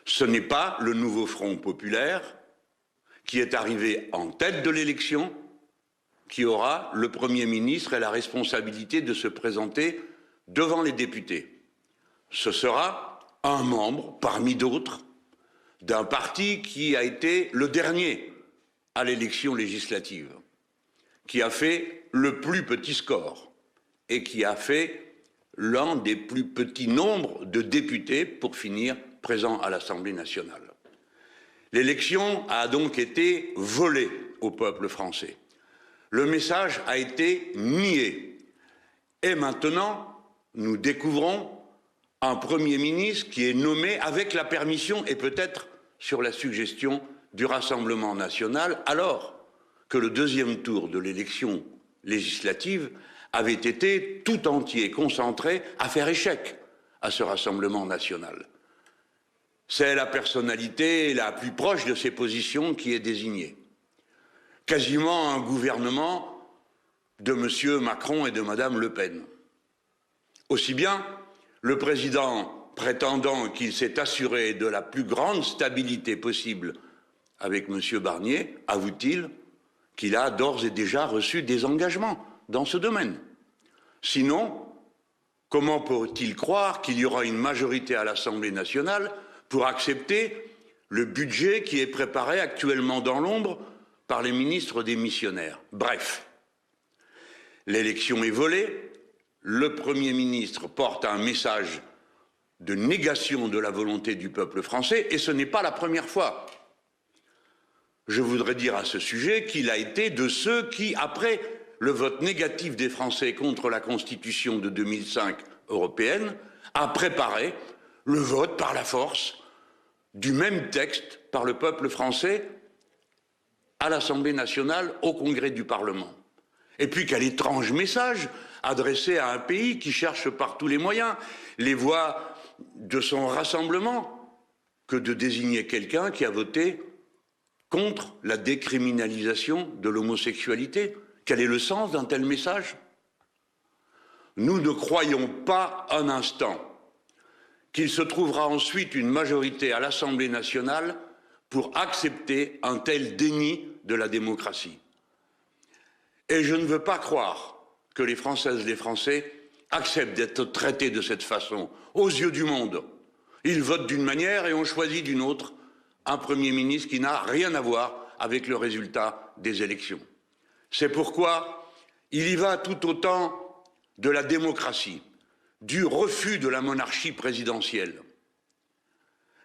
Ce n'est pas le nouveau Front populaire qui est arrivé en tête de l'élection qui aura le Premier ministre et la responsabilité de se présenter devant les députés. Ce sera un membre, parmi d'autres, d'un parti qui a été le dernier à l'élection législative, qui a fait le plus petit score et qui a fait l'un des plus petits nombres de députés pour finir présent à l'Assemblée nationale. L'élection a donc été volée au peuple français. Le message a été nié. Et maintenant, nous découvrons un Premier ministre qui est nommé avec la permission et peut-être sur la suggestion du Rassemblement national, alors que le deuxième tour de l'élection législative avait été tout entier concentré à faire échec à ce Rassemblement national. C'est la personnalité la plus proche de ces positions qui est désignée. Quasiment un gouvernement de M. Macron et de Mme Le Pen. Aussi bien, le président prétendant qu'il s'est assuré de la plus grande stabilité possible avec M. Barnier, avoue-t-il qu'il a d'ores et déjà reçu des engagements dans ce domaine. Sinon, comment peut-il croire qu'il y aura une majorité à l'Assemblée nationale pour accepter le budget qui est préparé actuellement dans l'ombre par les ministres démissionnaires? Bref, l'élection est volée, le Premier ministre porte un message de négation de la volonté du peuple français, et ce n'est pas la première fois. Je voudrais dire à ce sujet qu'il a été de ceux qui, après le vote négatif des Français contre la Constitution de 2005 européenne, a préparé le vote par la force du même texte par le peuple français à l'Assemblée nationale, au Congrès du Parlement. Et puis quel étrange message adressé à un pays qui cherche par tous les moyens les voies de son rassemblement que de désigner quelqu'un qui a voté contre la décriminalisation de l'homosexualité. Quel est le sens d'un tel message? Nous ne croyons pas un instant qu'il se trouvera ensuite une majorité à l'Assemblée nationale pour accepter un tel déni de la démocratie. Et je ne veux pas croire que les Françaises et les Français acceptent d'être traités de cette façon, aux yeux du monde. Ils votent d'une manière et ont choisi d'une autre un Premier ministre qui n'a rien à voir avec le résultat des élections. C'est pourquoi il y va tout autant de la démocratie, du refus de la monarchie présidentielle,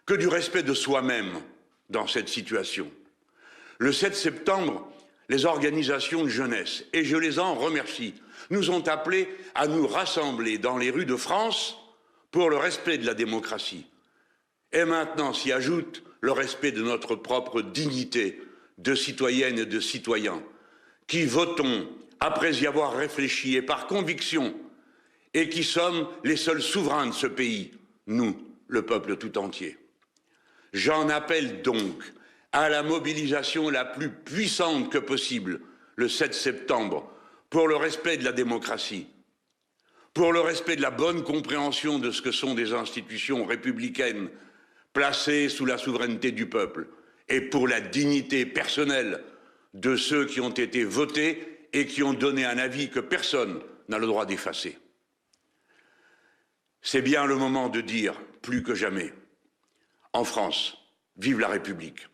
que du respect de soi-même dans cette situation. Le 7 septembre, les organisations de jeunesse, et je les en remercie, nous ont appelés à nous rassembler dans les rues de France pour le respect de la démocratie. Et maintenant s'y ajoute le respect de notre propre dignité de citoyennes et de citoyens, qui votons après y avoir réfléchi et par conviction, et qui sommes les seuls souverains de ce pays, nous, le peuple tout entier. J'en appelle donc à la mobilisation la plus puissante que possible le 7 septembre pour le respect de la démocratie, pour le respect de la bonne compréhension de ce que sont des institutions républicaines placées sous la souveraineté du peuple et pour la dignité personnelle de ceux qui ont été votés et qui ont donné un avis que personne n'a le droit d'effacer. C'est bien le moment de dire, plus que jamais, en France, vive la République.